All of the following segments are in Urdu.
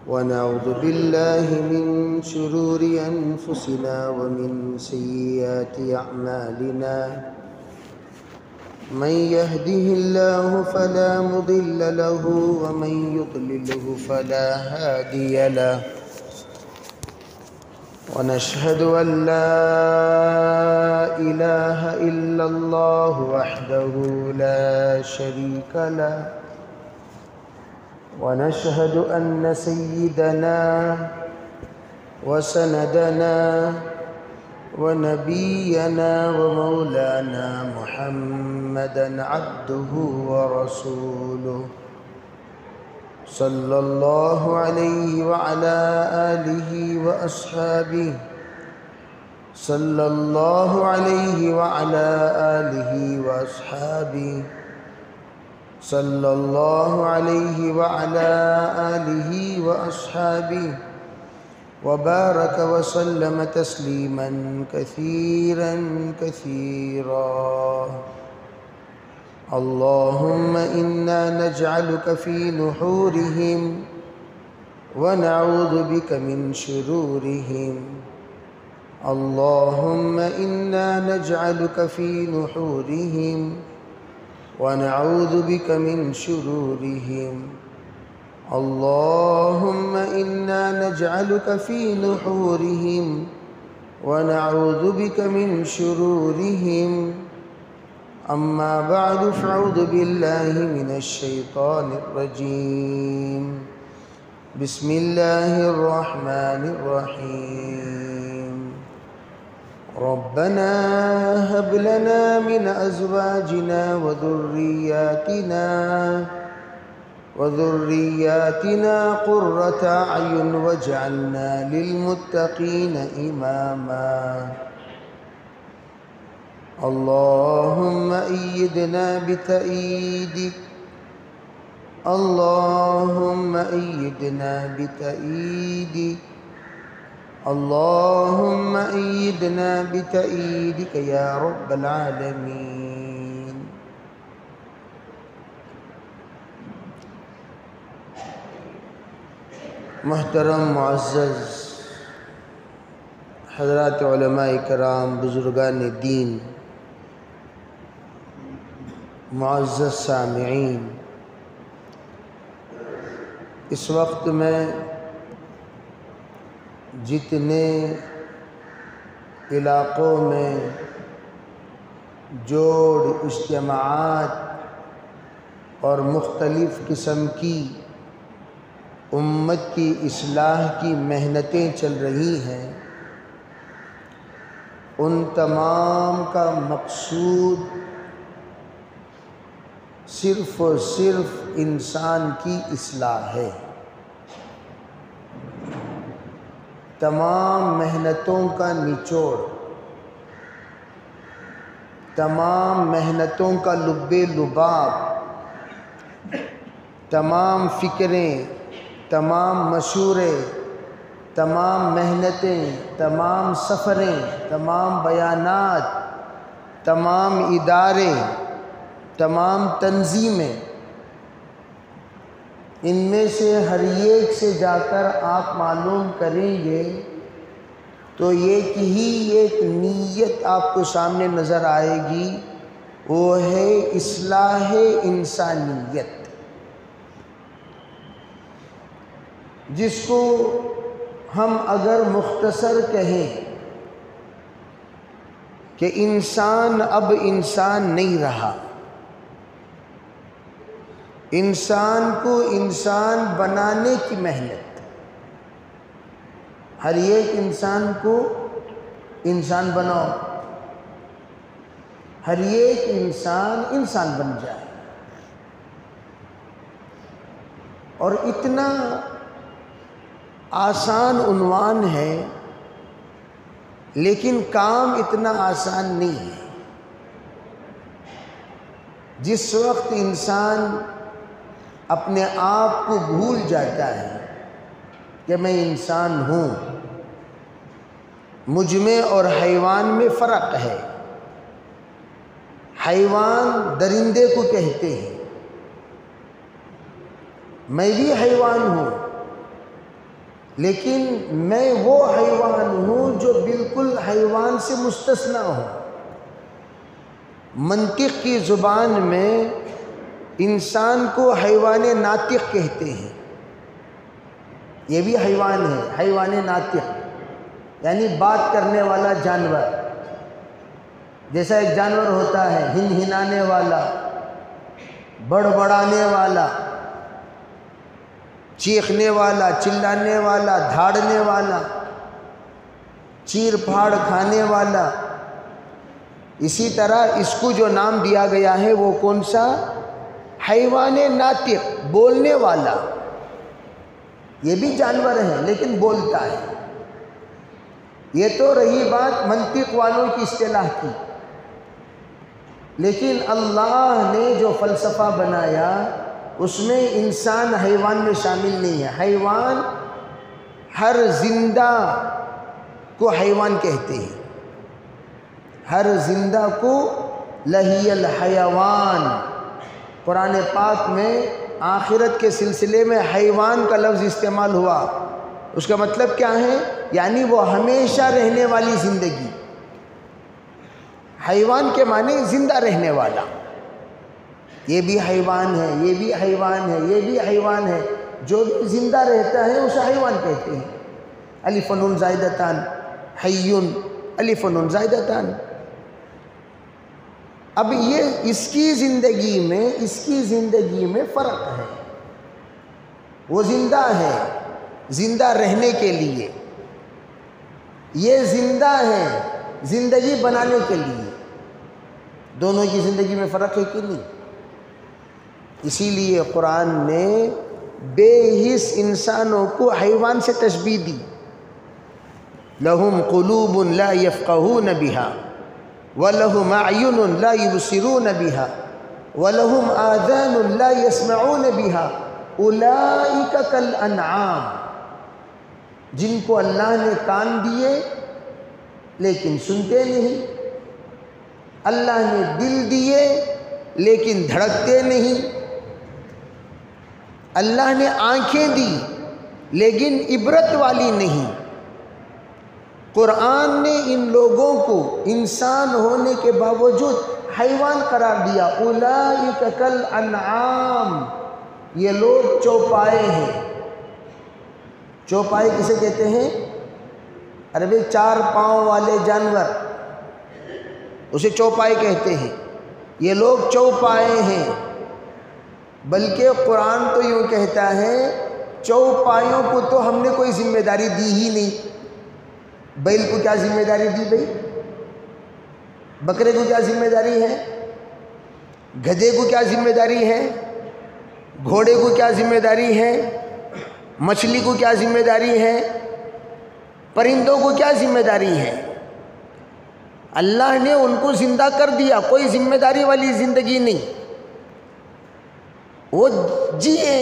ونعوذ بالله من شرور أنفسنا ومن سيئات أعمالنا من يهده الله فلا مضل له ومن يضلله فلا هادي له ونشهد أن لا إله إلا الله وحده لا شريك له ونشهد أن سيدنا وسندنا ونبينا ومولانا محمدا عبده ورسوله صلى الله عليه وعلى آله وأصحابه صلى الله عليه وعلى آله وأصحابه صلى الله عليه وعلى آله وأصحابه وبارك وسلم تسليما كثيرا كثيرا. اللهم إنا نجعلك في نحورهم ونعوذ بك من شرورهم. اللهم إنا نجعلك في نحورهم ونعوذ بك من شرورهم. اللهم إنا نجعلك في نحورهم ونعوذ بك من شرورهم. أما بعد فأعوذ بالله من الشيطان الرجيم. بسم الله الرحمن الرحيم. ربنا هب لنا من أزواجنا وذرياتنا قرة أعين واجعلنا للمتقين إماما. اللهم أيدنا بتأييدك. اللهم أيدنا بتأييدك. اللهم أيدنا بتأييدك يا رب العالمين. محترم معزز حضرات علماء کرام، بزرگان دین، معزز سامعین، اس وقت میں جتنے علاقوں میں جوڑ اجتماعات اور مختلف قسم کی امت کی اصلاح کی محنتیں چل رہی ہیں، ان تمام کا مقصود صرف اور صرف انسان کی اصلاح ہے. تمام محنتوں کا نچوڑ، تمام محنتوں کا لب لباب، تمام فکریں، تمام مشورے، تمام محنتیں، تمام سفریں، تمام بیانات، تمام ادارے، تمام تنظیمیں، ان میں سے ہر ایک سے جا کر آپ معلوم کریں گے تو ایک ہی ایک نیت آپ کو سامنے نظر آئے گی، وہ ہے اصلاح انسانیت، جس کو ہم اگر مختصر کہیں کہ انسان اب انسان نہیں رہا، انسان کو انسان بنانے کی محنت، ہر ایک انسان کو انسان بناؤ، ہر ایک انسان بن جائے. اور اتنا آسان عنوان ہے، لیکن کام اتنا آسان نہیں ہے. جس وقت انسان اپنے آپ کو بھول جاتا ہے کہ میں انسان ہوں، مجھ میں اور حیوان میں فرق ہے. حیوان درندے کو کہتے ہیں، میں بھی حیوان ہوں، لیکن میں وہ حیوان ہوں جو بالکل حیوان سے مستثنی ہوں۔ منطق کی زبان میں انسان کو حیوان ناطق کہتے ہیں، یہ بھی حیوان ہے، حیوان ناطق یعنی بات کرنے والا جانور۔ جیسا ایک جانور ہوتا ہے ہنہنانے والا، بڑبڑانے والا، چیخنے والا، چلانے والا، دھاڑنے والا، چیر پھاڑ کھانے والا، اسی طرح اس کو جو نام دیا گیا ہے وہ کون سا؟ حیوان ناطق، بولنے والا۔ یہ بھی جانور ہے لیکن بولتا ہے۔ یہ تو رہی بات منطق والوں کی اصطلاح کی، لیکن اللہ نے جو فلسفہ بنایا اس میں انسان حیوان میں شامل نہیں ہے۔ حیوان ہر زندہ کو حیوان کہتے ہیں، ہر زندہ کو لہی الحیوان۔ قرآن پاک میں آخرت کے سلسلے میں حیوان کا لفظ استعمال ہوا، اس کا مطلب کیا ہے؟ یعنی وہ ہمیشہ رہنے والی زندگی۔ حیوان کے معنی زندہ رہنے والا۔ یہ بھی حیوان ہے، یہ بھی حیوان ہے، یہ بھی حیوان ہے، جو بھی زندہ رہتا ہے اسے حیوان کہتے ہیں۔ الف و نون زائدتان، حی، الف و نون زائدتان۔ اب یہ اس کی زندگی میں فرق ہے۔ وہ زندہ ہے زندہ رہنے کے لیے، یہ زندہ ہے زندگی بنانے کے لیے۔ دونوں کی زندگی میں فرق ہے کہ نہیں؟ اسی لیے قرآن نے بے حس انسانوں کو حیوان سے تشبیہ دی۔ لَهُمْ قُلُوبٌ لَا يَفْقَهُونَ بِهَا وَلَهُمْ أَعْيُنٌ لَا يُبْصِرُونَ بِهَا وَلَهُمْ آذَانٌ لَا يَسْمَعُونَ بِهَا أُولَئِكَ كَالْأَنْعَامِ۔ جن کو اللہ نے کان دیے لیکن سنتے نہیں، اللہ نے دل دیے لیکن دھڑکتے نہیں، اللہ نے آنکھیں دی لیکن عبرت والی نہیں۔ قرآن نے ان لوگوں کو انسان ہونے کے باوجود حیوان قرار دیا۔ اولئک کالانعام، یہ لوگ چوپائے ہیں۔ چوپائے کسے کہتے ہیں؟ عربی 4 پاؤں والے جانور، اسے چوپائے کہتے ہیں۔ یہ لوگ چوپائے ہیں، بلکہ قرآن تو یوں کہتا ہے چوپایوں کو تو ہم نے کوئی ذمہ داری دی ہی نہیں۔ بیل کو کیا ذمہ داری دی بھائی؟ بکرے کو کیا ذمہ داری ہے؟ گدھے کو کیا ذمہ داری ہے؟ گھوڑے کو کیا ذمہ داری ہے؟ مچھلی کو کیا ذمہ داری ہے؟ پرندوں کو کیا ذمہ داری ہے؟ اللہ نے ان کو زندہ کر دیا، کوئی ذمہ داری والی زندگی نہیں۔ وہ جیے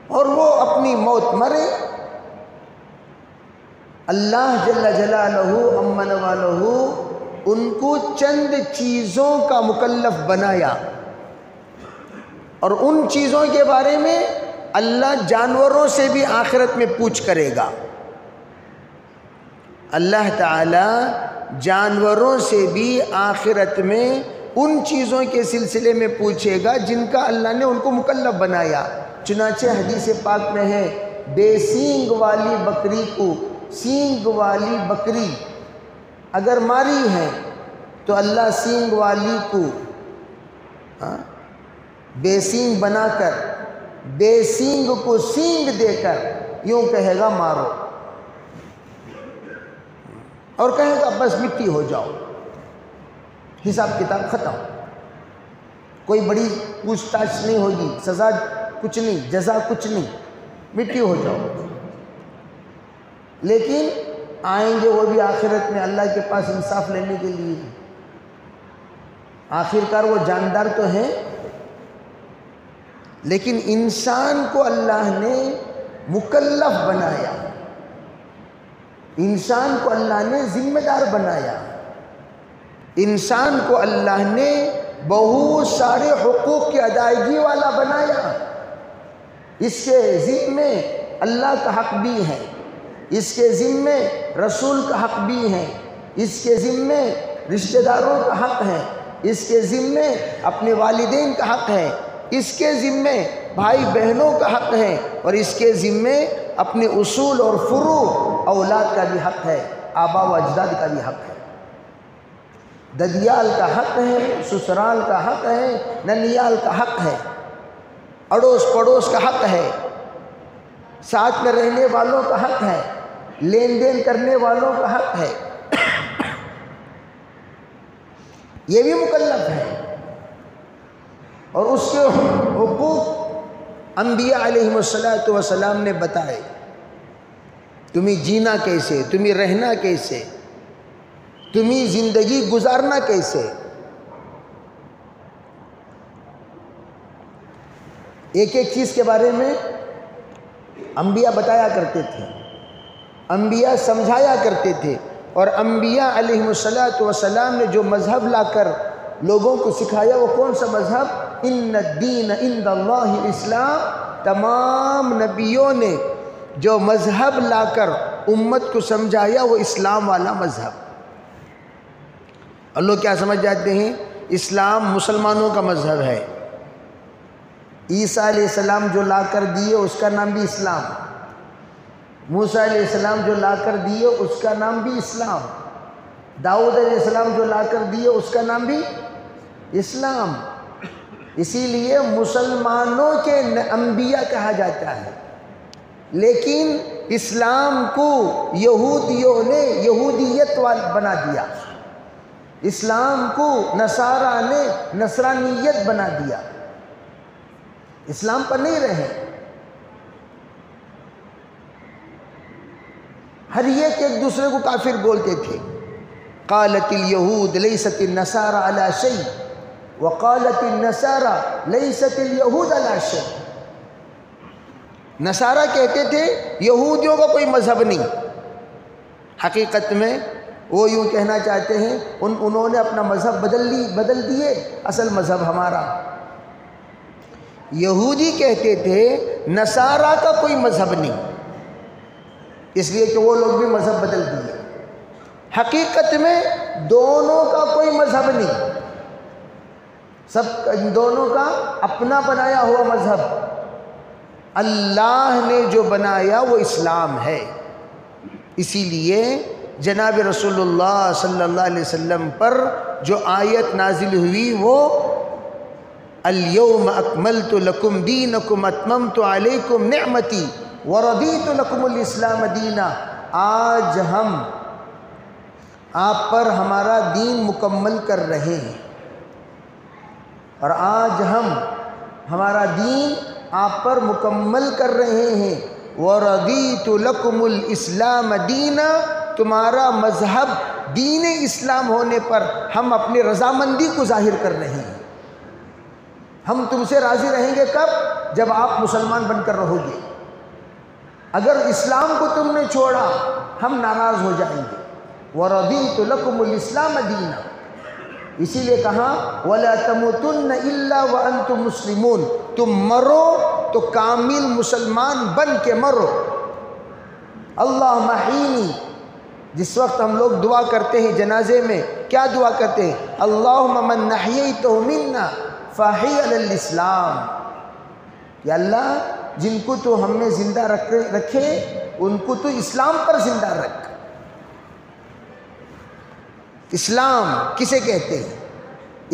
اور وہ اپنی موت مرے۔ اللہ جل جلالہ امن والہ ان کو چند چیزوں کا مکلف بنایا، اور ان چیزوں کے بارے میں اللہ جانوروں سے بھی آخرت میں پوچھ کرے گا۔ اللہ تعالی جانوروں سے بھی آخرت میں ان چیزوں کے سلسلے میں پوچھے گا جن کا اللہ نے ان کو مکلف بنایا۔ چنانچہ حدیث پاک میں ہے بے سینگ والی بکری کو سینگ والی بکری اگر ماری ہے تو اللہ سینگ والی کو بے سینگ بنا کر بے سینگ کو سینگ دے کر یوں کہے گا مارو، اور کہے گا بس مٹی ہو جاؤ، حساب کتاب ختم، کوئی بڑی پوچھ تاچھ نہیں ہوگی، سزا کچھ نہیں، جزا کچھ نہیں، مٹی ہو جاؤ۔ لیکن آئیں گے وہ بھی آخرت میں اللہ کے پاس انصاف لینے کے لیے۔ آخرکار وہ جاندار تو ہیں، لیکن انسان کو اللہ نے مکلف بنایا، انسان کو اللہ نے ذمہ دار بنایا، انسان کو اللہ نے بہت سارے حقوق کی ادائیگی والا بنایا۔ اس کے ذمے اللہ کا حق بھی ہے، اس کے ذمے رسول کا حق بھی ہے، اس کے ذمے رشتہ داروں کا حق ہے، اس کے ذمے اپنے والدین کا حق ہے، اس کے ذمے بھائی بہنوں کا حق ہے، اور اس کے ذمے اپنے اصول اور فروع اولاد کا بھی حق ہے، آبا و اجداد کا بھی حق ہے، ددیال کا حق ہے، سسرال کا حق ہے، ننیال کا حق ہے، اڑوس پڑوس کا حق ہے، ساتھ میں رہنے والوں کا حق ہے، لین دین کرنے والوں کا حق ہے، یہ بھی مکلف ہے۔ اور اس کے حقوق انبیاء علیہ السلام نے بتائے، تمہیں جینا کیسے، تمہیں رہنا کیسے، تمہیں زندگی گزارنا کیسے۔ ایک ایک چیز کے بارے میں انبیاء بتایا کرتے تھے، انبیاء سمجھایا کرتے تھے، اور انبیاء علیہ السلام نے جو مذہب لا کر لوگوں کو سکھایا وہ کون سا مذہب؟ ان الدین عند اللہ الاسلام۔ تمام نبیوں نے جو مذہب لا کر امت کو سمجھایا وہ اسلام والا مذہب۔ اور لوگ کیا سمجھ جاتے ہیں؟ اسلام مسلمانوں کا مذہب ہے، عیسیٰ علیہ السلام جو لا کر دیے اس کا نام بھی اسلام، موسیٰ علیہ السلام جو لا کر دیے اس کا نام بھی اسلام، داؤد علیہ السلام جو لا کر دیے اس کا نام بھی اسلام۔ اسی لیے مسلمانوں کے انبیاء کہا جاتا ہے، لیکن اسلام کو یہودیوں نے یہودیت بنا دیا، اسلام کو نصارہ نے نصرانیت بنا دیا، اسلام پر نہیں رہے۔ ہر ایک دوسرے کو کافر بولتے تھے۔ قالت الیہود لیست النصارى علی شیء وقالت النصارى لیست الیہود علی شیء۔ نصارہ کہتے تھے یہودیوں کا کوئی مذہب نہیں، حقیقت میں وہ یوں کہنا چاہتے ہیں انہوں نے اپنا مذہب بدل دیے، اصل مذہب ہمارا۔ یہودی کہتے تھے نصارہ کا کوئی مذہب نہیں، اس لیے کہ وہ لوگ بھی مذہب بدل دیے۔ حقیقت میں دونوں کا کوئی مذہب نہیں، دونوں کا اپنا بنایا ہوا مذہب۔ اللہ نے جو بنایا وہ اسلام ہے۔ اسی لیے جناب رسول اللہ صلی اللہ علیہ وسلم پر جو آیت نازل ہوئی وہ اليوم اکملت لکم دینکم اتممت علیکم نعمتی وردیت لکم الاسلام دینا۔ آج ہم آپ پر ہمارا دین مکمل کر رہے ہیں، اور آج ہم ہمارا دین آپ پر مکمل کر رہے ہیں۔ وردیت لکم الاسلام دینا، تمہارا مذہب دین اسلام ہونے پر ہم اپنی رضامندی کو ظاہر کر رہے ہیں۔ ہم تم سے راضی رہیں گے کب؟ جب آپ مسلمان بن کر رہو گے۔ اگر اسلام کو تم نے چھوڑا ہم ناراض ہو جائیں گے۔ وَرَضِيتُ لَكُمُ الْإِسْلَامَ دِينًا، اسی لیے کہا وَلَا تَمُوتُنَّ إِلَّا وَأَنْتُمْ مُسْلِمُونَ، تم مرو تو کامل مسلمان بن کے مرو۔ اللہم احیینی، جس وقت ہم لوگ دعا کرتے ہیں جنازے میں کیا دعا کرتے ہیں؟ اللہم من احییتہ منا فاحی علی الاسلام، یا اللہ جن کو تو ہم نے زندہ رکھے ان کو تو اسلام پر زندہ رکھ۔ اسلام کسے کہتے ہیں؟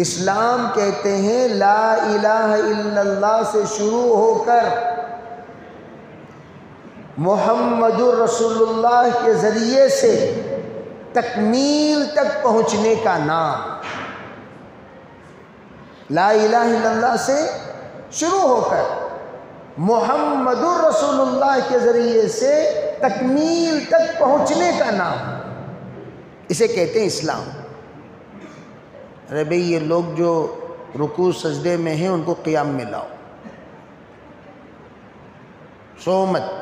اسلام کہتے ہیں لا الہ الا اللہ سے شروع ہو کر محمد الرسول اللہ کے ذریعے سے تکمیل تک پہنچنے کا نام۔ لا الہ الا اللہ سے شروع ہو کر محمد الرسول اللہ کے ذریعے سے تکمیل تک پہنچنے کا نام، اسے کہتے ہیں اسلام۔ ارے بھئی یہ لوگ جو رکوع سجدے میں ہیں ان کو قیام میں لاؤ، سو مت۔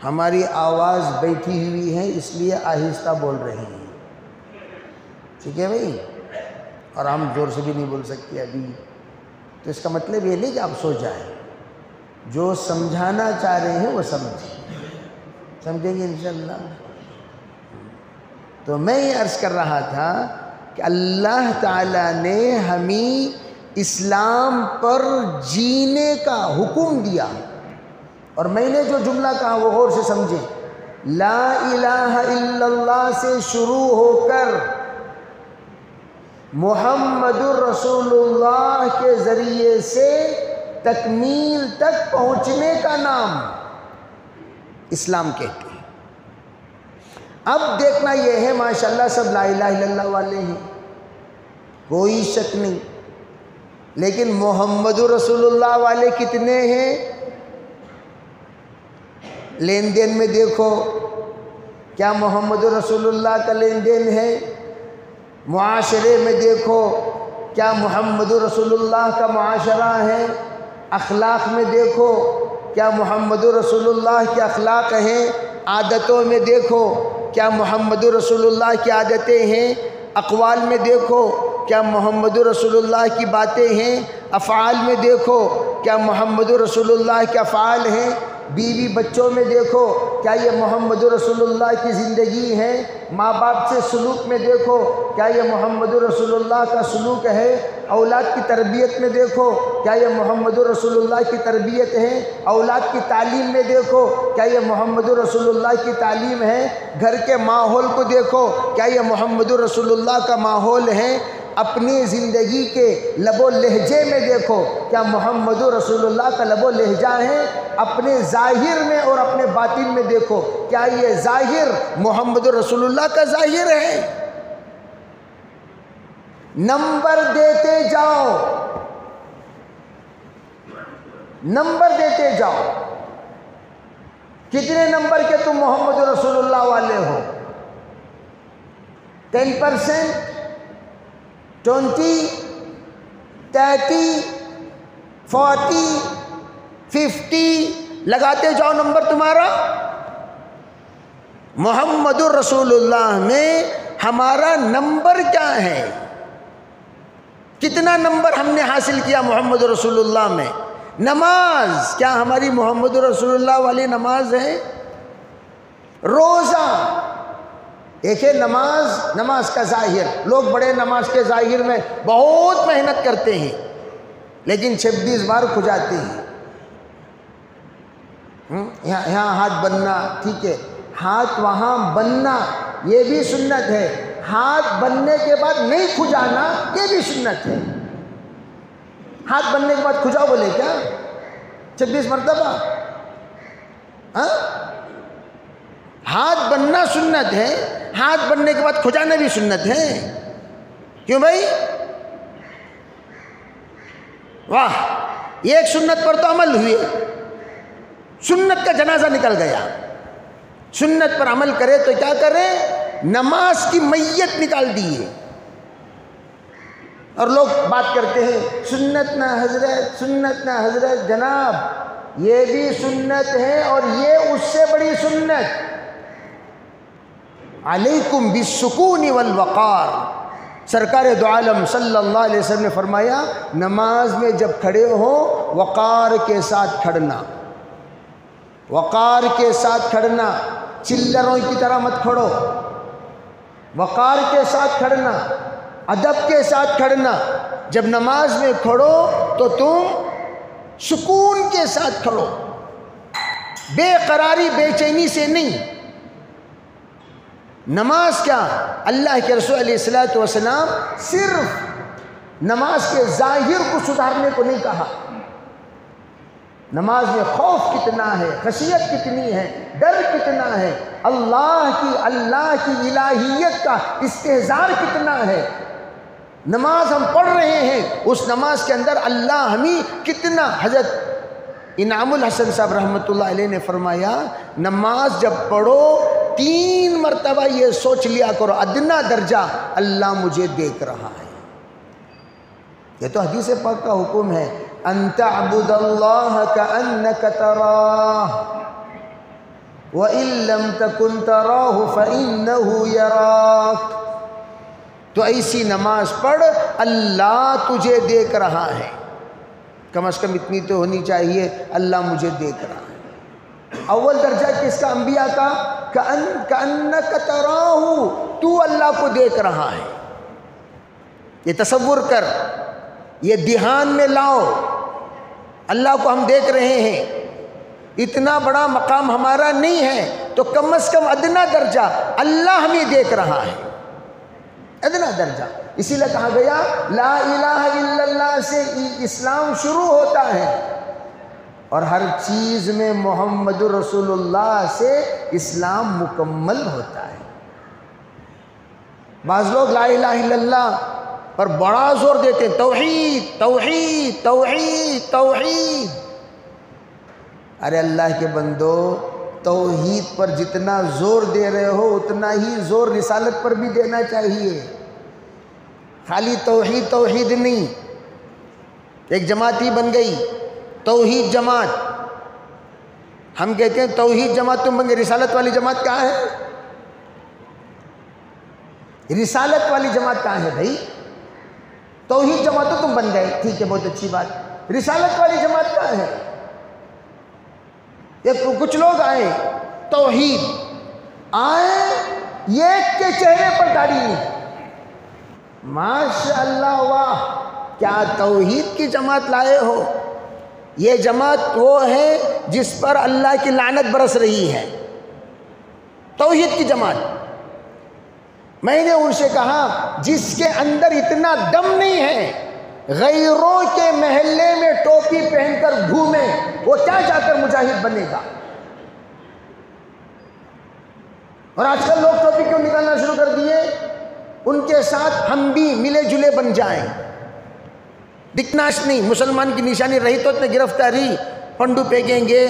ہماری آواز بیٹھی ہوئی ہے اس لیے آہستہ بول رہے ہیں، ٹھیک ہے بھئی، اور ہم زور سے بھی نہیں بول سکتے ابھی، تو اس کا مطلب یہ نہیں کہ آپ سو جائیں، جو سمجھانا چاہ رہے ہیں وہ سمجھیں گے انشاءاللہ۔ تو میں یہ عرض کر رہا تھا کہ اللہ تعالیٰ نے ہمیں اسلام پر جینے کا حکم دیا، اور میں نے جو جملہ کہا وہ غور سے سمجھیں، لا الہ الا اللہ سے شروع ہو کر محمد الرسول اللہ کے ذریعے سے تکمیل تک پہنچنے کا نام اسلام کہتے ہیں۔ اب دیکھنا یہ ہے ماشاءاللہ سب لا الہ الا اللہ والے ہیں، کوئی شک نہیں، لیکن محمد رسول اللہ والے کتنے ہیں؟ لین دین میں دیکھو، کیا محمد رسول اللہ کا لین دین ہے؟ معاشرے میں دیکھو، کیا محمد رسول اللہ کا معاشرہ ہے؟ اخلاق میں دیکھو، کیا محمد رسول اللہ کے اخلاق ہیں؟ عادتوں میں دیکھو، کیا محمد رسول اللہ کی عادتیں ہیں؟ اقوال میں دیکھو، کیا محمد رسول اللہ کی باتیں ہیں؟ افعال میں دیکھو، کیا محمد رسول اللہ کے افعال ہیں؟ بیوی بچوں میں دیکھو، کیا یہ محمد رسول اللہ کی زندگی ہے؟ ماں باپ سے سلوک میں دیکھو، کیا یہ محمد رسول اللہ کا سلوک ہے؟ اولاد کی تربیت میں دیکھو، کیا یہ محمد رسول اللہ کی تربیت ہے؟ اولاد کی تعلیم میں دیکھو، کیا یہ محمد رسول اللہ کی تعلیم ہے؟ گھر کے ماحول کو دیکھو، کیا یہ محمد رسول اللہ کا ماحول ہے؟ اپنی زندگی کے لب و لہجے میں دیکھو، کیا محمد رسول اللہ کا لب و لہجہ ہے؟ اپنے ظاہر میں اور اپنے باطن میں دیکھو، کیا یہ ظاہر محمد رسول اللہ کا ظاہر ہے؟ نمبر دیتے جاؤ، نمبر دیتے جاؤ، کتنے نمبر کے تم محمد رسول اللہ والے ہو؟ 10%، 20، 30، 40، 50 لگاتے جاؤ نمبر تمہارا۔ محمد الرسول اللہ میں ہمارا نمبر کیا ہے؟ کتنا نمبر ہم نے حاصل کیا محمد رسول اللہ میں؟ نماز، کیا ہماری محمد رسول اللہ والی نماز ہے؟ روزہ، ایک ہے نماز کا ظاہر، لوگ بڑے نماز کے ظاہر میں بہت محنت کرتے ہیں لیکن 26 بار کھجاتے ہیں۔ یہاں ہاتھ بننا ٹھیک ہے، ہاتھ وہاں بننا یہ بھی سنت ہے، ہاتھ بننے کے بعد نہیں کھجانا یہ بھی سنت ہے۔ ہاتھ بننے کے بعد کھجاؤ بولے کیا 26 مرتبہ؟ ہاتھ بننا سنت ہے، ہاتھ بننے کے بعد کھجانا بھی سنت ہے۔ کیوں بھائی؟ واہ، یہ ایک سنت پر تو عمل ہوئی، سنت کا جنازہ نکل گیا۔ سنت پر عمل کرے تو کیا کرے؟ نماز کی میت نکال دیے۔ اور لوگ بات کرتے ہیں سنت نہ حضرت، سنت نہ حضرت، جناب یہ بھی سنت ہے اور یہ اس سے بڑی سنت۔ علیکم بالسکون والوقار، سرکار دو عالم صلی اللہ علیہ وسلم نے فرمایا نماز میں جب کھڑے ہو وقار کے ساتھ کھڑنا، وقار کے ساتھ کھڑنا، چلروں کی طرح مت کھڑو، وقار کے ساتھ کھڑنا، ادب کے ساتھ کھڑنا۔ جب نماز میں کھڑو تو تم سکون کے ساتھ کھڑو، بے قراری بے چینی سے نہیں۔ نماز کیا؟ اللہ کے رسول علیہ السلام صرف نماز کے ظاہر کو سدھارنے کو نہیں کہا، نماز میں خوف کتنا ہے، خشیت کتنی ہے، ڈر کتنا ہے، اللہ کی الہیت کا استحضار کتنا ہے۔ نماز ہم پڑھ رہے ہیں، اس نماز کے اندر اللہ ہمیں کتنا، حضرت انعام الحسن صاحب رحمۃ اللہ علیہ نے فرمایا نماز جب پڑھو 3 مرتبہ یہ سوچ لیا کرو ادنا درجہ اللہ مجھے دیکھ رہا ہے۔ یہ تو حدیث پاک کا حکم ہے، ان تعبد اللہ کأنک تراہ وإن لم تکن تراہ فإنہ یراک۔ تو ایسی نماز پڑھ اللہ تجھے دیکھ رہا ہے۔ کم از کم اتنی تو ہونی چاہیے اللہ مجھے دیکھ رہا ہے۔ اول درجہ کس کا؟ انبیاء کا، کأنک تراہ، تو اللہ کو دیکھ رہا ہے۔ یہ تصور کر، یہ دھیان میں لاؤ، اللہ کو ہم دیکھ رہے ہیں۔ اتنا بڑا مقام ہمارا نہیں ہے تو کم از کم ادنا درجہ اللہ ہمیں دیکھ رہا ہے، ادنا درجہ۔ اسی لیے کہا گیا لا الہ الا اللہ سے اسلام شروع ہوتا ہے، اور ہر چیز میں محمد رسول اللہ سے اسلام مکمل ہوتا ہے۔ بعض لوگ لا الہ الا اللہ پر بڑا زور دیتے ہیں، توحید توحید توحید توحید۔ ارے اللہ کے بندو، توحید پر جتنا زور دے رہے ہو اتنا ہی زور رسالت پر بھی دینا چاہیے۔ خالی توحید توحید نہیں۔ ایک جماعت ہی بن گئی توحید جماعت، ہم کہتے ہیں توحید جماعت تم بن گئے، رسالت والی جماعت کہاں ہے؟ رسالت والی جماعت کہاں ہے بھائی؟ توحید جماعت تو تم بن گئے، ٹھیک ہے، بہت اچھی بات، رسالت والی جماعت کہاں ہے؟ کچھ لوگ آئے توحید آئے، ایک کے چہرے پر داڑھی نہیں، ماشاء اللہ، واہ کیا توحید کی جماعت لائے ہو۔ یہ جماعت وہ ہے جس پر اللہ کی لعنت برس رہی ہے، توحید کی جماعت۔ میں نے ان سے کہا جس کے اندر اتنا دم نہیں ہے غیروں کے محلے میں ٹوپی پہن کر گھومے، وہ کیا جا کر مجاہد بنے گا؟ اور آج کل لوگ ٹوپی کیوں نکالنا شروع کر دیے؟ ان کے ساتھ ہم بھی ملے جلے بن جائیں۔ دکھنا نہیں، مسلمان کی نشانی رہی تو اتنے گرفتاری، پنڈو پھینکیں گے،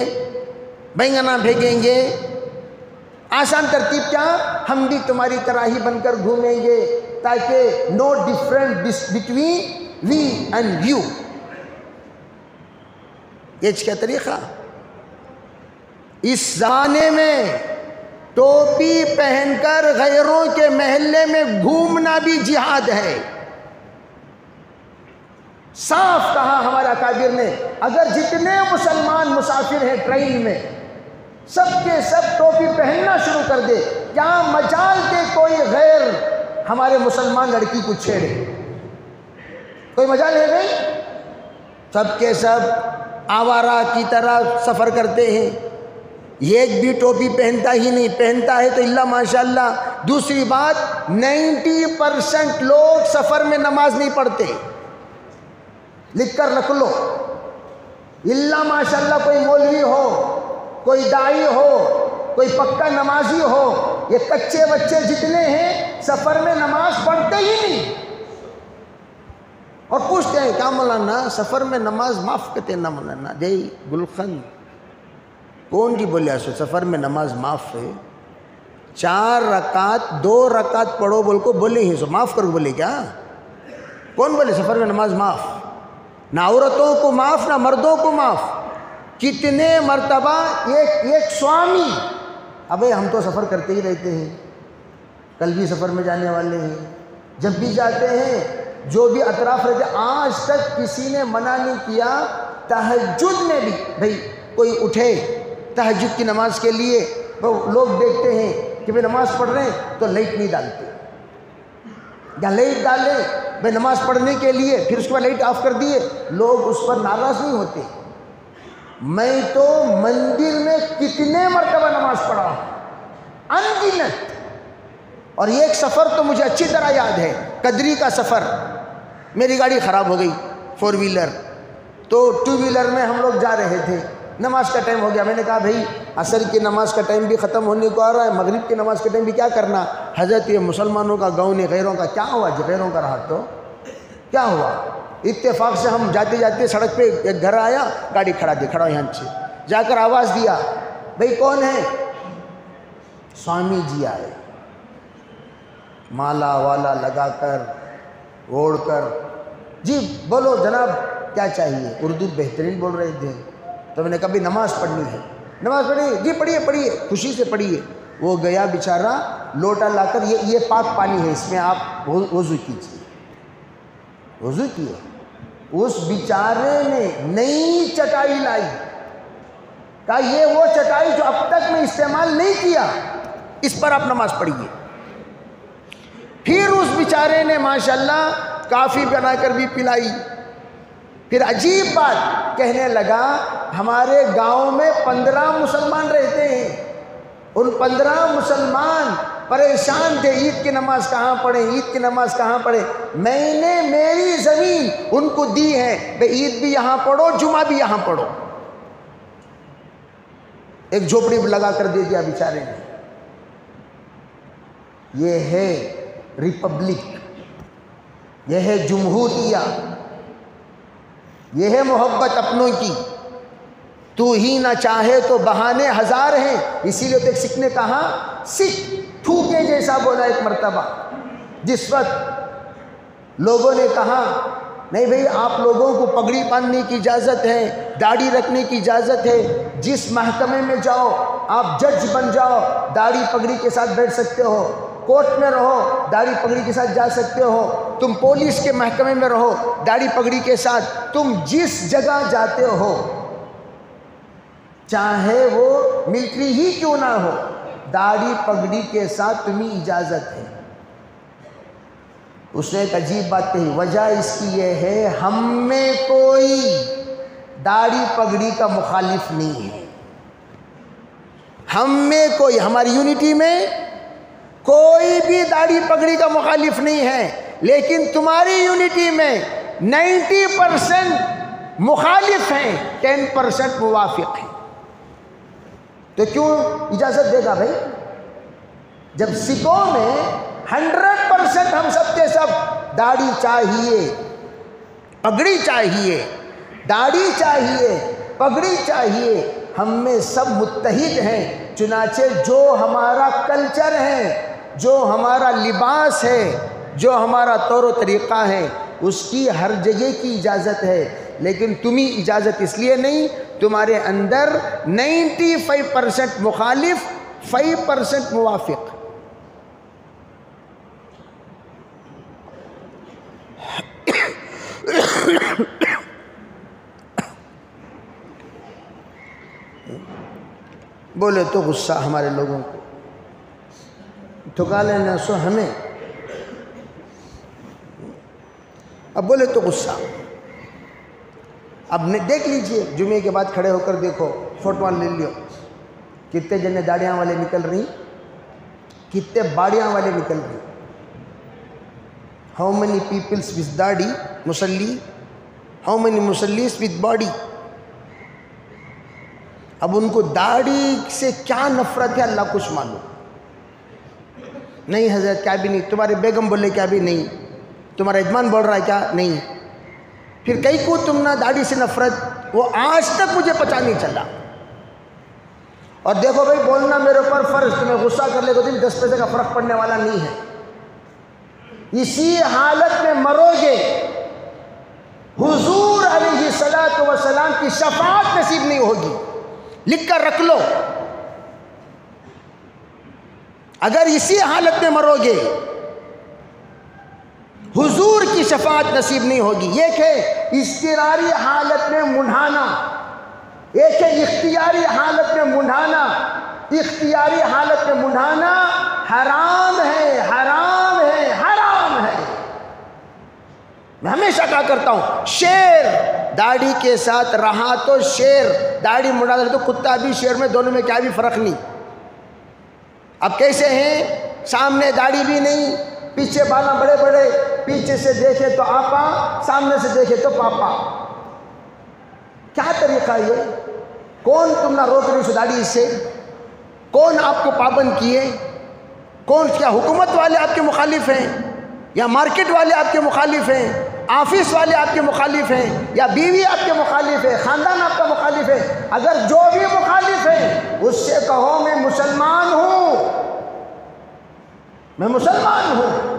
بینگنا پھینکیں گے۔ آسان ترتیب کیا؟ ہم بھی تمہاری طرح ہی بن کر گھومیں گے تاکہ no different between we and you. یہ کیا طریقہ؟ اس زمانے میں ٹوپی پہن کر غیروں کے محلے میں گھومنا بھی جہاد ہے۔ صاف کہا ہمارا اکابر نے، اگر جتنے مسلمان مسافر ہیں ٹرین میں سب کے سب ٹوپی پہننا شروع کر دے، کیا مجال کہ کوئی غیر ہمارے مسلمان لڑکی کو چھیڑے؟ کوئی مجال ہے بھائی؟ سب کے سب آوارہ کی طرح سفر کرتے ہیں، ایک بھی ٹوپی پہنتا ہی نہیں، پہنتا ہے تو اللہ ماشاءاللہ۔ دوسری بات، 90% لوگ سفر میں نماز نہیں پڑھتے، لکھ کر رکھ لو۔ اللہ ماشاءاللہ کوئی مولوی ہو، کوئی داعی ہو، کوئی پکا نمازی ہو، یہ کچے بچے جتنے ہیں سفر میں نماز پڑھتے ہی نہیں، اور پوچھتے ہیں کیا مولانا سفر میں نماز معاف کرتے ہیں؟ نہ مولانا جی گلخن کون جی بولے ایسو سفر میں نماز معاف ہے؟ 4 رکعت 2 رکعت پڑھو بول کو بولے ہی سو معاف کرو، بولے کیا؟ کون بولے سفر میں نماز معاف؟ نہ عورتوں کو معاف، نہ مردوں کو معاف۔ کتنے مرتبہ ایک سوامی، ابے ہم تو سفر کرتے ہی رہتے ہیں، کل بھی سفر میں جانے والے ہیں، جب بھی جاتے ہیں جو بھی اطراف رہتے، آج تک کسی نے منع نہیں کیا تہجد میں بھی۔ بھئی کوئی اٹھے تہجد کی نماز کے لیے، لوگ دیکھتے ہیں کہ بھئی نماز پڑھ رہے ہیں تو لائٹ نہیں ڈالتے، یا لائٹ ڈالے بھئی نماز پڑھنے کے لیے، پھر اس کے بعد لائٹ آف کر دیے، لوگ اس پر ناراض نہیں ہوتے۔ میں تو مندر میں کتنے مرتبہ نماز پڑھا ہوں، انگنت۔ اور ایک سفر تو مجھے اچھی طرح یاد ہے، قدری کا سفر، میری گاڑی خراب ہو گئی 4 ویلر، تو 2 ویلر میں ہم لوگ جا رہے تھے، نماز کا ٹائم ہو گیا۔ میں نے کہا بھائی عصر کی نماز کا ٹائم بھی ختم ہونے کو آ رہا ہے، مغرب کی نماز کا ٹائم بھی کیا کرنا؟ حضرت یہ مسلمانوں کا گاؤں نہیں، غیروں کا کیا ہوا؟ جو غیروں کا رہا تو کیا ہوا؟ اتفاق سے ہم جاتے جاتے سڑک پہ ایک گھر آیا، گاڑی کھڑا یہاں سے جا کر آواز دیا، بھائی کون ہے؟ سوامی جی آئے، مالا والا لگا کر اوڑھ کر، جی بولو جناب کیا چاہیے؟ اردو بہترین بول رہے تھے۔ تو میں نے کہا بھی نماز پڑھنی ہے۔ نماز پڑھیے؟ جی پڑھیے پڑھیے، خوشی سے پڑھیے۔ وہ گیا بیچارہ لوٹا لا کر، یہ پاک پانی ہے، اس میں آپ وضو کیجیے۔ وضو کیے، اس بیچارے نے نئی چٹائی لائی، کہا یہ وہ چٹائی جو اب تک میں استعمال نہیں کیا، اس پر آپ نماز پڑھیے۔ پھر اس بیچارے نے ماشاءاللہ کافی بنا کر بھی پلائی۔ پھر عجیب بات کہنے لگا، ہمارے گاؤں میں 15 مسلمان رہتے ہیں، ان 15 مسلمان پریشان تھے، عید کی نماز کہاں پڑھیں، عید کی نماز کہاں پڑھیں، میں نے میری زمین ان کو دی ہے، بے عید بھی یہاں پڑھو، جمعہ بھی یہاں پڑھو۔ ایک جھوپڑی لگا کر دے دیا بیچارے نے۔ یہ ہے ریپبلک، یہ ہے جمہوریہ، یہ ہے محبت اپنوں کی۔ تو ہی نہ چاہے تو بہانے ہزار ہیں، اسی لیے تو ایک سکھ نے کہا، سکھ تھوکے جیسا بولا ایک مرتبہ، جس وقت لوگوں نے کہا نہیں بھئی آپ لوگوں کو پگڑی باندھنے کی اجازت ہے، داڑھی رکھنے کی اجازت ہے، جس محکمے میں جاؤ آپ جج بن جاؤ، داڑھی پگڑی کے ساتھ بیٹھ سکتے ہو، کورٹ میں رہو داڑھی پگڑی کے ساتھ جا سکتے ہو، تم پولیس کے محکمے میں رہو داڑھی پگڑی کے ساتھ، تم جس جگہ جاتے ہو چاہے وہ ملٹری ہی کیوں نہ ہو، داڑھی پگڑی کے ساتھ تمہیں اجازت ہے۔ اس نے ایک عجیب بات کہی، وجہ اس کی یہ ہے ہم میں کوئی داڑھی پگڑی کا مخالف نہیں ہے، ہم میں کوئی، ہماری یونٹی میں کوئی بھی داڑھی پگڑی کا مخالف نہیں ہے، لیکن تمہاری یونٹی میں 90% مخالف ہیں، 10% موافق ہیں، تو کیوں اجازت دے گا بھائی؟ جب سکھوں میں 100% ہم سب کے سب داڑھی چاہیے، پگڑی چاہیے، داڑھی چاہیے، پگڑی چاہیے، ہم میں سب متحد ہیں، چنانچہ جو ہمارا کلچر ہے، جو ہمارا لباس ہے، جو ہمارا طور و طریقہ ہے، اس کی ہر جگہ کی اجازت ہے، لیکن تمہیں اجازت اس لیے نہیں، تمہارے اندر 95% مخالف، 5% موافق۔ بولے تو غصہ ہمارے لوگوں کو، ٹھکا لینا سو ہمیں، اب بولے تو غصہ۔ اب دیکھ لیجئے، جمعے کے بعد کھڑے ہو کر دیکھو، فوٹو لے لیو، کتنے جنے داڑیاں والے نکل رہی، کتنے باڑیاں والے نکل رہی۔ How many peoples with داڑھی مسلی، how many مسلیس with باڈی۔ اب ان کو داڑھی سے کیا نفرت ہے اللہ کچھ معلوم۔ نہیں حضرت کیا بھی نہیں، تمہارے بیگم بولے کیا بھی نہیں، تمہارا یجمان بول رہا ہے کیا نہیں، پھر کئی کو تم نہ داڑھی سے نفرت، وہ آج تک مجھے پتا نہیں چلا۔ اور دیکھو بھائی بولنا میرے اوپر فرض، تمہیں غصہ کر لے تو 10 پیسے کا فرق پڑنے والا نہیں ہے، اسی حالت میں مرو گے، حضور علیہ الصلوۃ والسلام کی شفاعت نصیب نہیں ہوگی، لکھ کر رکھ لو، اگر اسی حالت میں مرو گے حضور کی شفاعت نصیب نہیں ہوگی۔ ایک ہے اضطراری حالت میں منڈھانا، ایک ہے اختیاری حالت میں منڈھانا۔ اختیاری حالت میں منڈھانا حرام ہے، حرام ہے، حرام ہے۔ میں ہمیشہ کہا کرتا ہوں، شیر داڑھی کے ساتھ رہا تو شیر، داڑھی منڈا تو کتا بھی شیر میں، دونوں میں کیا بھی فرق نہیں۔ اب کیسے ہیں، سامنے داڑھی بھی نہیں، پیچھے بالا بڑے بڑے، پیچھے سے دیکھے تو آپا، سامنے سے دیکھے تو پاپا۔ کیا طریقہ یہ؟ کون تم نہ روک رہی اس داڑھی سے؟ کون آپ کو پابند کیے؟ کون؟ کیا حکومت والے آپ کے مخالف ہیں، یا مارکیٹ والے آپ کے مخالف ہیں، آفس والے آپ کے مخالف ہیں، یا بیوی آپ کے مخالف ہے، خاندان آپ کا مخالف ہے؟ اگر جو بھی مخالف ہے اس سے کہو میں مسلمان ہوں، میں مسلمان ہوں،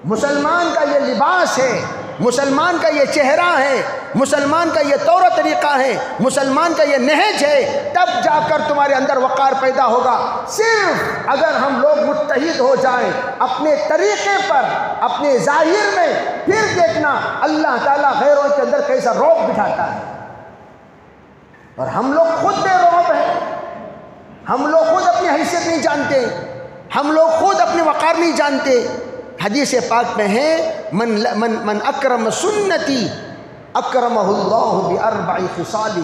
مسلمان کا یہ لباس ہے، مسلمان کا یہ چہرہ ہے، مسلمان کا یہ طور طریقہ ہے، مسلمان کا یہ نہج ہے، تب جا کر تمہارے اندر وقار پیدا ہوگا۔ صرف اگر ہم لوگ متحد ہو جائیں اپنے طریقے پر، اپنے ظاہر میں، پھر دیکھنا اللہ تعالیٰ غیروں کے اندر کیسا رعب بٹھاتا ہے۔ اور ہم لوگ خود بے رعب ہیں، ہم لوگ خود اپنی حیثیت نہیں جانتے، ہم لوگ خود اپنے وقار نہیں جانتے۔ حدیث پاک میں ہے من اکرم سنتی اکرمہ اللہ باربع خصال،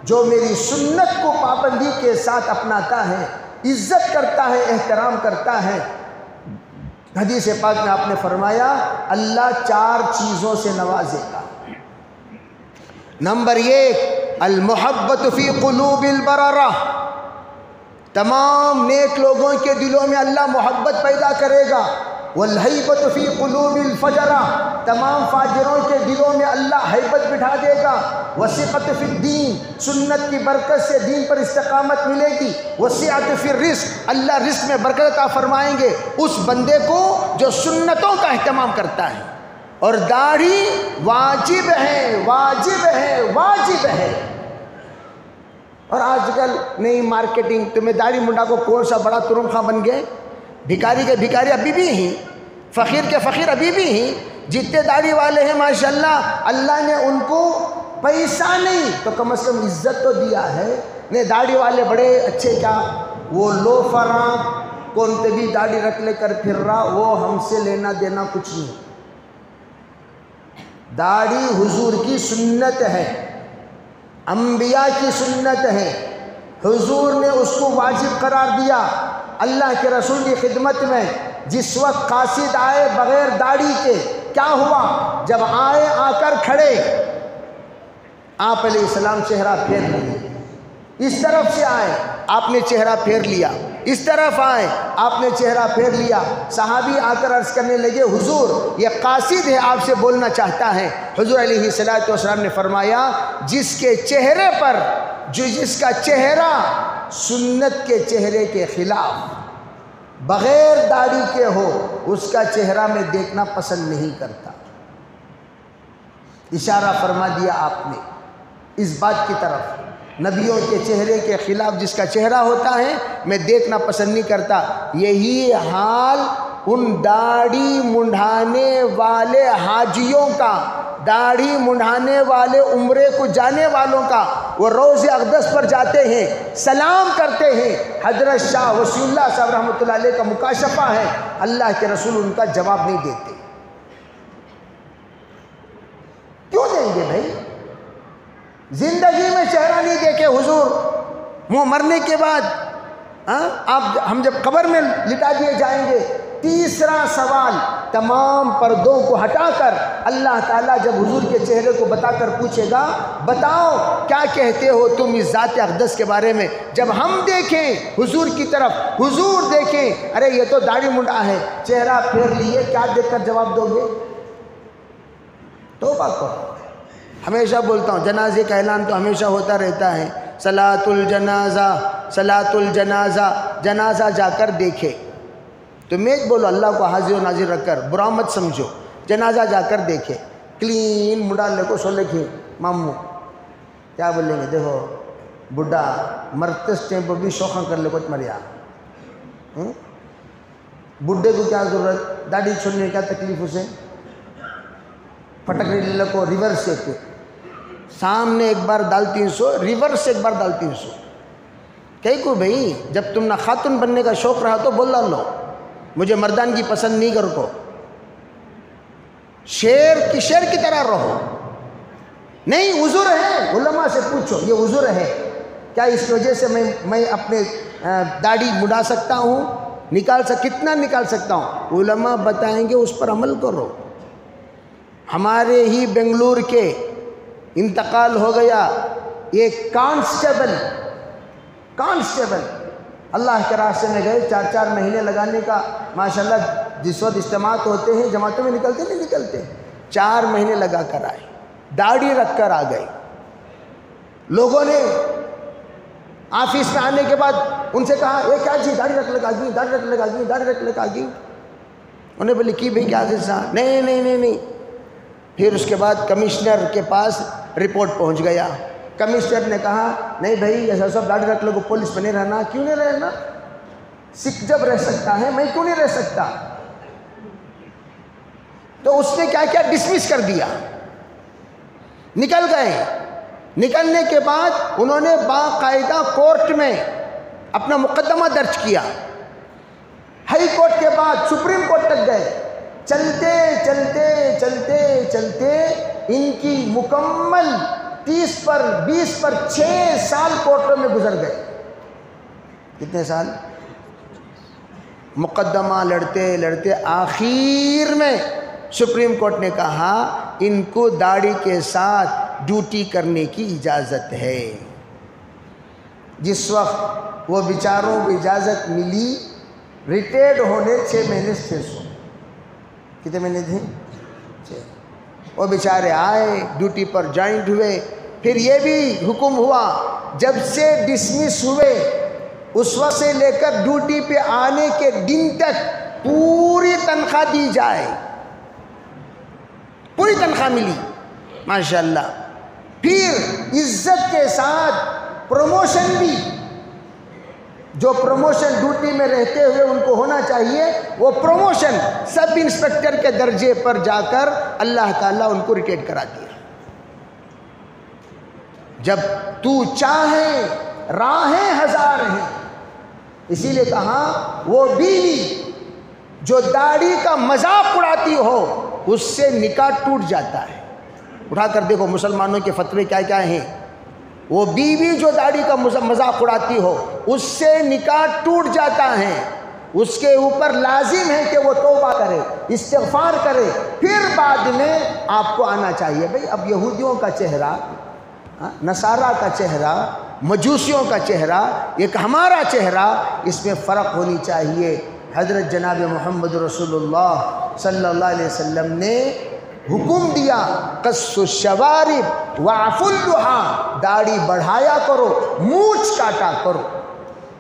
جو میری سنت کو پابندی کے ساتھ اپناتا ہے، عزت کرتا ہے، احترام کرتا ہے۔ حدیث پاک میں آپ نے فرمایا اللہ 4 چیزوں سے نوازے گا۔ نمبر 1 المحبت فی قلوب البررہ، تمام نیک لوگوں کے دلوں میں اللہ محبت پیدا کرے گا۔ والہیبت فی قلوب الفجرہ، تمام فاجروں کے دلوں میں اللہ ہیبت بٹھا دے گا۔ وثقت فی الدین، سنت کی برکت سے دین پر استقامت ملے گی۔ وسعت فی الرزق، اللہ رزق میں برکت عطا فرمائیں گے اس بندے کو جو سنتوں کا اہتمام کرتا ہے۔ اور داڑھی واجب ہے، واجب ہے، واجب ہے۔ اور آج کل نئی مارکیٹنگ، تمہیں داڑھی منڈا کو کون سا بڑا ترم خواہ بن گئے، بھکاری کے بھکاری ابھی بھی ہیں، فقیر کے فقیر ابھی بھی ہیں۔ جتنے داڑھی والے ہیں ماشاءاللہ، اللہ نے ان کو پیسہ نہیں تو کم از کم عزت تو دیا ہے۔ نہیں داڑھی والے بڑے اچھے، کیا وہ لو فراں کون بھی داڑھی رکھ لے کر پھر رہا، وہ ہم سے لینا دینا کچھ نہیں۔ داڑھی حضور کی سنت ہے، انبیاء کی سنت ہے، حضور نے اس کو واجب قرار دیا۔ اللہ کے رسول کی خدمت میں جس وقت قاصد آئے بغیر داڑھی کے، کیا ہوا؟ جب آئے آ کر کھڑے، آپ علیہ السلام چہرہ پھیر لیے، اس طرف سے آئے آپ نے چہرہ پھیر لیا، اس طرف آئے آپ نے چہرہ پھیر لیا۔ صحابی آ کر عرض کرنے لگے حضور یہ قاصد ہے، آپ سے بولنا چاہتا ہے۔ حضور علیہ السلام نے فرمایا جس کے چہرے پر، جس کا چہرہ سنت کے چہرے کے خلاف بغیر داڑھی کے ہو، اس کا چہرہ میں دیکھنا پسند نہیں کرتا۔ اشارہ فرما دیا آپ نے اس بات کی طرف، نبیوں کے چہرے کے خلاف جس کا چہرہ ہوتا ہے میں دیکھنا پسند نہیں کرتا۔ یہی حال ان داڑھی منڈھانے والے حاجیوں کا، داڑھی منڈھانے والے عمرے کو جانے والوں کا، وہ روضہ اقدس پر جاتے ہیں، سلام کرتے ہیں، حضرت شاہ وصی اللہ صاحب رحمۃ اللہ علیہ کا مکاشفہ ہے، اللہ کے رسول ان کا جواب نہیں دیتے۔ کیوں دیں گے بھائی؟ زندگی میں چہرہ نہیں دیکھے حضور، وہ مرنے کے بعد ہم جب قبر میں لٹا دیے جائیں گے، تیسرا سوال تمام پردوں کو ہٹا کر اللہ تعالیٰ جب حضور کے چہرے کو بتا کر پوچھے گا بتاؤ کیا کہتے ہو تم اس ذات اقدس کے بارے میں۔ جب ہم دیکھیں حضور کی طرف، حضور دیکھیں ارے یہ تو داڑھی منڈا ہے، چہرہ پھیر لیے، کیا دیکھ کر جواب دو گے؟ توبہ کرو۔ ہمیشہ بولتا ہوں جنازے کا اعلان تو ہمیشہ ہوتا رہتا ہے، صلاۃ الجنازہ، صلاۃ الجنازہ، جنازہ جا کر دیکھے تو میچ بولو اللہ کو حاضر و ناظر رکھ کر، برا مت سمجھو، جنازہ جا کر دیکھے، کلین مڈا لے کو سو لکھے ماموں کیا بولیں گے، دیکھو بڈھا مرتس ٹیمپو بھی شوخاں کر لے کو مریا، بڈھے کو کیا ضرورت، داڑھی چھوڑنے کیا تکلیف اسے، پھٹک لے کو ریورس سے سامنے ایک بار ڈال 300، ریورس ایک بار ڈال 300۔ کہیں کو بھئی جب تم نہ خاتون بننے کا شوق رہا تو بول ڈال لو، مجھے مردان کی پسند نہیں کر کو، شیر کی طرح رہو۔ نہیں عذر ہے، علماء سے پوچھو یہ عذر ہے کیا، اس وجہ سے میں اپنے داڑھی مڈا سکتا ہوں، کتنا نکال سکتا ہوں، علماء بتائیں گے اس پر عمل کرو۔ ہمارے ہی بنگلور کے انتقال ہو گیا ایک کانسٹیبل، اللہ کے راستے میں گئے، 4 مہینے لگانے کا ماشاءاللہ جس وقت اجتماعات ہوتے ہیں جماعتوں میں نکلتے نہیں نکلتے، 4 مہینے لگا کر آئے، داڑھی رکھ کر آ گئے۔ لوگوں نے آفس میں آنے کے بعد ان سے کہا یہ کیا جی داڑھی رکھ لگا گئی، داڑھی رکھ لگا گئی، داڑھی رکھ لگا گئی، انہیں بولے کی بھئی کیا جیسا، نہیں پھر اس کے بعد کمشنر کے پاس رپورٹ پہنچ گیا. کمشنر نے کہا نہیں بھائی ایسا سب داڑھی رکھ لو کو پولیس بنے رہنا. کیوں نہیں رہنا؟ سکھ جب رہ سکتا ہے میں کیوں نہیں رہ سکتا؟ تو اس نے کیا کیا ڈسمس کر دیا. نکل گئے. نکلنے کے بعد انہوں نے باقاعدہ کورٹ میں اپنا مقدمہ درج کیا. ہائی کورٹ کے بعد سپریم کورٹ تک گئے. چلتے چلتے چلتے چلتے ان کی مکمل 30 پر 20 پر 6 سال کورٹوں میں گزر گئے. کتنے سال؟ مقدمہ لڑتے لڑتے آخر میں سپریم کورٹ نے کہا ان کو داڑھی کے ساتھ ڈیوٹی کرنے کی اجازت ہے. جس وقت وہ بیچاروں کو اجازت ملی ریٹائرڈ ہونے 6 مہینے 600 کتنے مہینے تھے 6. وہ بیچارے آئے ڈیوٹی پر جوائنٹ ہوئے. پھر یہ بھی حکم ہوا جب سے ڈسمس ہوئے اس وقت سے لے کر ڈیوٹی پہ آنے کے دن تک پوری تنخواہ دی جائے. پوری تنخواہ ملی ماشاءاللہ. پھر عزت کے ساتھ پروموشن بھی. جو پروموشن ڈیوٹی میں رہتے ہوئے ان کو ہونا چاہیے وہ پروموشن سب انسپکٹر کے درجے پر جا کر اللہ تعالیٰ ان کو ریٹائر کرا دیا. جب تو چاہے راہیں ہزار ہیں. اسی لیے کہا وہ بیوی جو داڑھی کا مذاق اڑاتی ہو اس سے نکاح ٹوٹ جاتا ہے. اٹھا کر دیکھو مسلمانوں کے فتوے کیا کیا ہیں. وہ بیوی جو داڑھی کا مذاق اڑاتی ہو اس سے نکاح ٹوٹ جاتا ہے. اس کے اوپر لازم ہے کہ وہ توبہ کرے استغفار کرے. پھر بعد میں آپ کو آنا چاہیے بھئی اب یہودیوں کا چہرہ نصارہ کا چہرہ مجوسیوں کا چہرہ ایک ہمارا چہرہ اس میں فرق ہونی چاہیے. حضرت جناب محمد رسول اللہ صلی اللہ علیہ وسلم نے حکم دیا قص الشوارب وعفو اللحى. داڑھی بڑھایا کرو مونچھ کاٹا کرو.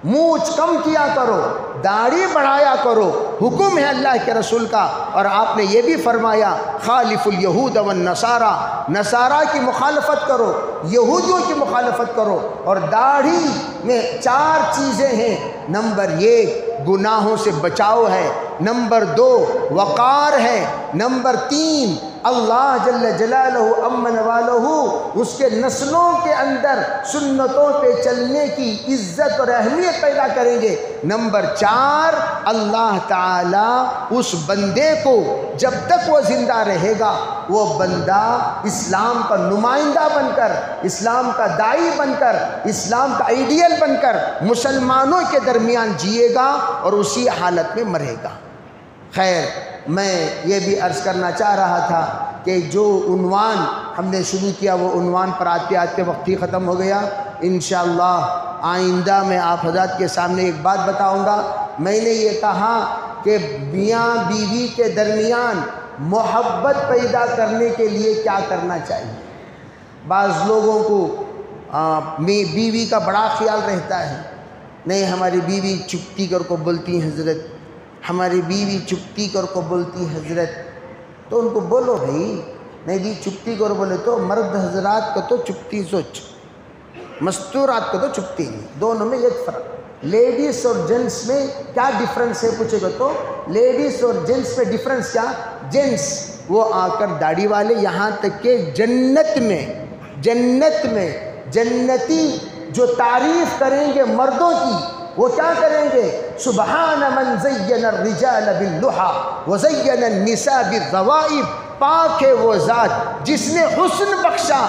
مونچھ کم کیا کرو داڑھی بڑھایا کرو. حکم ہے اللہ کے رسول کا. اور آپ نے یہ بھی فرمایا خالف الیہود والنصارى. نصارہ کی مخالفت کرو یہودیوں کی مخالفت کرو. اور داڑھی میں 4 چیزیں ہیں. نمبر 1 گناہوں سے بچاؤ ہے. نمبر 2 وقار ہے. نمبر 3 اللہ جل جلالہ امن والہ اس کے نسلوں کے اندر سنتوں پہ چلنے کی عزت اور اہمیت پیدا کریں گے. نمبر 4 اللہ تعالی اس بندے کو جب تک وہ زندہ رہے گا وہ بندہ اسلام کا نمائندہ بن کر اسلام کا داعی بن کر اسلام کا آئیڈیل بن کر مسلمانوں کے درمیان جیے گا اور اسی حالت میں مرے گا. خیر میں یہ بھی عرض کرنا چاہ رہا تھا کہ جو عنوان ہم نے شروع کیا وہ عنوان پر آتے آتے وقت ہی ختم ہو گیا. انشاءاللہ آئندہ میں آپ حضرات کے سامنے ایک بات بتاؤں گا. میں نے یہ کہا کہ میاں بیوی کے درمیان محبت پیدا کرنے کے لیے کیا کرنا چاہیے. بعض لوگوں کو بیوی کا بڑا خیال رہتا ہے. نہیں ہماری بیوی چپتی کر کو بولتی حضرت ہماری بیوی چپتی کر کو بولتی حضرت. تو ان کو بولو بھائی نہیں جی چپتی کر بولے تو مرد حضرات کا تو چپتی سوچ مستورات کا تو چپتی نہیں. دونوں میں ایک فرق. لیڈیز اور جینٹس میں کیا ڈیفرنس ہے پوچھے گا تو لیڈیز اور جینٹس میں ڈیفرنس کیا. جینٹس وہ آ کر داڑھی والے یہاں تک کہ جنت میں جنتی جو تعریف کریں گے مردوں کی وہ کیا کریں گے سبحان من زین الرجال باللحى وزین النساء بالذوائب. پاک ہے وہ ذات جس نے حسن بخشا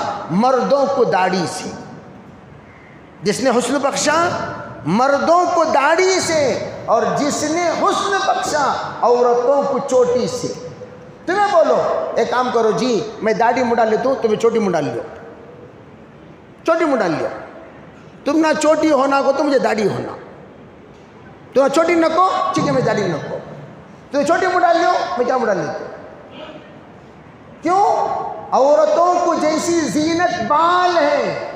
مردوں کو داڑھی سے. جس نے حسن بخشا مردوں کو داڑھی سے اور جس نے حسن بخشا عورتوں کو چوٹی سے. تمہیں بولو ایک کام کرو جی میں داڑھی منڈا لیتا ہوں تمہیں چوٹی منڈا لو. چوٹی منڈا لو. تم نہ چوٹی ہونا کو تو مجھے داڑھی ہونا. تمہیں چھوٹی نکو ٹھیک ہے میں داڑھی نکو. تمہیں چھوٹی منڈا لو میں کیا منڈا لیتا ہوں. کیوں؟ عورتوں کو جیسی زینت بال ہے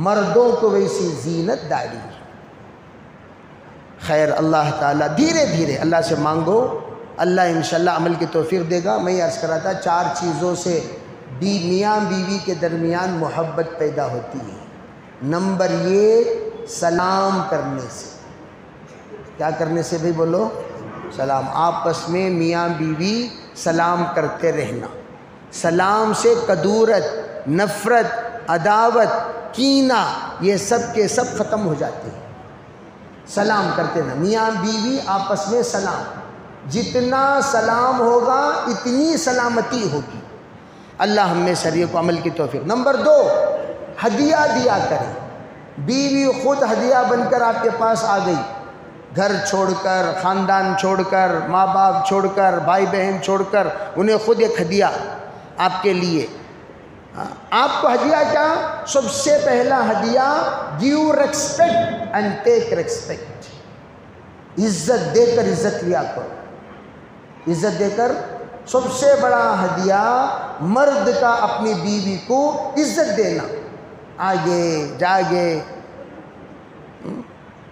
مردوں کو ویسی زینت داڑھی ہے. خیر اللہ تعالیٰ دھیرے دھیرے اللہ سے مانگو اللہ انشاءاللہ عمل کی توفیق دے گا۔ میں یہ عرض کر رہا تھا 4 چیزوں سے میاں بیوی کے درمیان محبت پیدا ہوتی ہے۔ نمبر 1 سلام کرنے سے۔ کیا کرنے سے بھائی بولو؟ سلام۔ آپس میں میاں بیوی سلام کرتے رہنا۔ سلام سے کدورت، نفرت، عداوت، کینہ یہ سب کے سب ختم ہو جاتے ہیں۔ سلام کرتے رہنا، میاں بیوی آپس میں سلام۔ جتنا سلام ہوگا اتنی سلامتی ہوگی۔ اللہ ہم میں شریعت کو عمل کی توفیق۔ نمبر 2 ہدیہ دیا کریں۔ بیوی خود ہدیہ بن کر آپ کے پاس آ گئی، گھر چھوڑ کر، خاندان چھوڑ کر، ماں باپ چھوڑ کر، بھائی بہن چھوڑ کر، انہیں خود ایک ہدیہ آپ کے لیے۔ آپ کو ہدیہ کیا؟ سب سے پہلا ہدیہ give respect and take respect. عزت دے کر عزت لیا کرو۔ عزت دے کر، سب سے بڑا ہدیہ مرد کا اپنی بیوی کو عزت دینا۔ آگے جاگے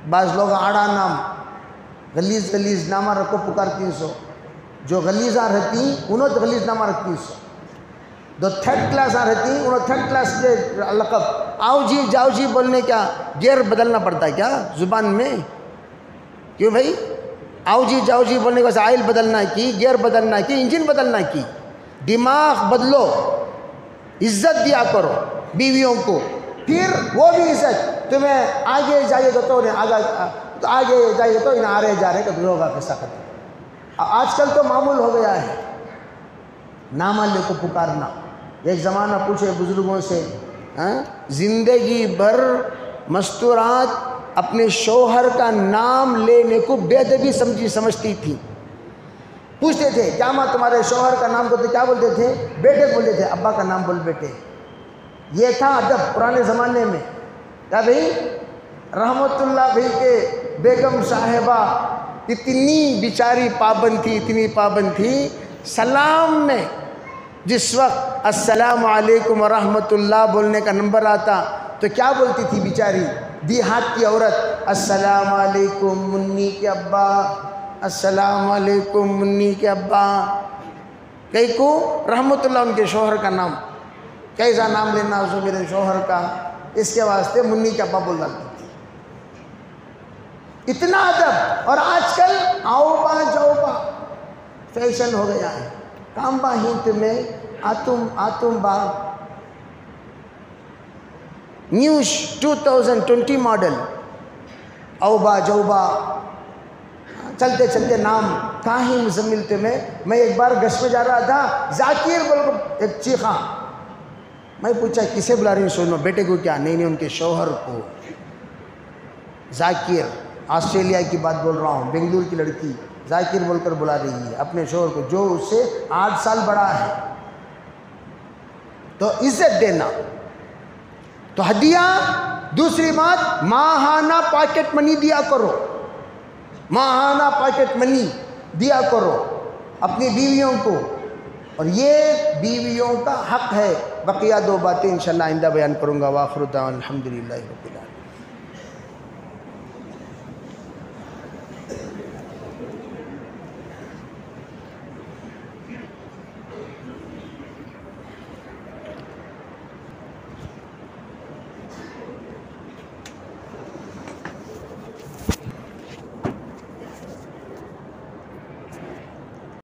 بعض لوگ آڑا نام، غلیظ غلیظ نامہ رکھو پکار 300۔ جو غلیظہ رہتی انہوں تو غلیظ نامہ رکھ 300۔ جو 3rd کلاس رہتی انہوں 3rd کلاس کے لقب۔ آؤ جی جاؤ جی بولنے کیا گیئر بدلنا پڑتا ہے کیا زبان میں؟ کیوں بھائی؟ آؤ جی جاؤ جی بولنے کو آئل بدلنا کی، گیئر بدلنا کی، انجن بدلنا کی۔ دماغ بدلو، عزت دیا کرو بیویوں کو۔ پھر وہ بھی عزت تمہیں آگے جائیے تو آگے جائیے تو انہیں آرے جا رہے کہ ہوگا کیسا کرتے۔ آج کل تو معمول ہو گیا ہے نامہ لے کو پکارنا۔ ایک زمانہ پوچھے بزرگوں سے، زندگی بھر مستورات اپنے شوہر کا نام لینے کو بے ادبی سمجھتی تھی۔ پوچھتے تھے کیا ماں تمہارے شوہر کا نام کو کیا بولتے تھے؟ بیٹے بولتے تھے۔ ابا کا نام بول بیٹے۔ یہ تھا ادب پرانے زمانے میں۔ کیا بھائی؟ رحمت اللہ بھائی کے بیگم صاحبہ اتنی بیچاری پابند تھی، اتنی پابند تھی، سلام میں جس وقت السلام علیکم ورحمت اللہ بولنے کا نمبر آتا تو کیا بولتی تھی بیچاری دیہات کی عورت؟ السلام علیکم منی کے ابا، السلام علیکم منی کے ابا۔ کئی کو رحمت اللہ ان کے شوہر کا نام، کیسا نام لینا اسے میرے شوہر کا، اس کے واسطے منی کے ابا بول ڈالتی تھی۔ اتنا ادب۔ اور آج کل آؤ با جاؤ با فیشن ہو گیا ہے۔ کام با ہنت میں آتم با نیوز 2020 ماڈل، او با جو با، چلتے چلتے نام کاہی مزمل تمہیں۔ میں ایک بار گشت میں جا رہا تھا، ذاکر بول کر ایک چیخا۔ میں پوچھا کسے بلا رہی ہوں؟ سنو بیٹے کو کیا؟ نہیں ان کے شوہر کو۔ ذاکر، آسٹریلیا کی بات بول رہا ہوں، بنگلور کی لڑکی ذاکر بول کر بلا رہی ہے اپنے شوہر کو جو اس سے 8 سال بڑا ہے۔ تو عزت دینا۔ تو ہدیہ۔ دوسری بات ماہانہ پاکٹ منی دیا کرو۔ ماہانہ پاکٹ منی دیا کرو اپنی بیویوں کو، اور یہ بیویوں کا حق ہے۔ بقیہ 2 باتیں انشاءاللہ آئندہ بیان کروں گا۔ وآخر دعوانا الحمدللہ رب العالمین۔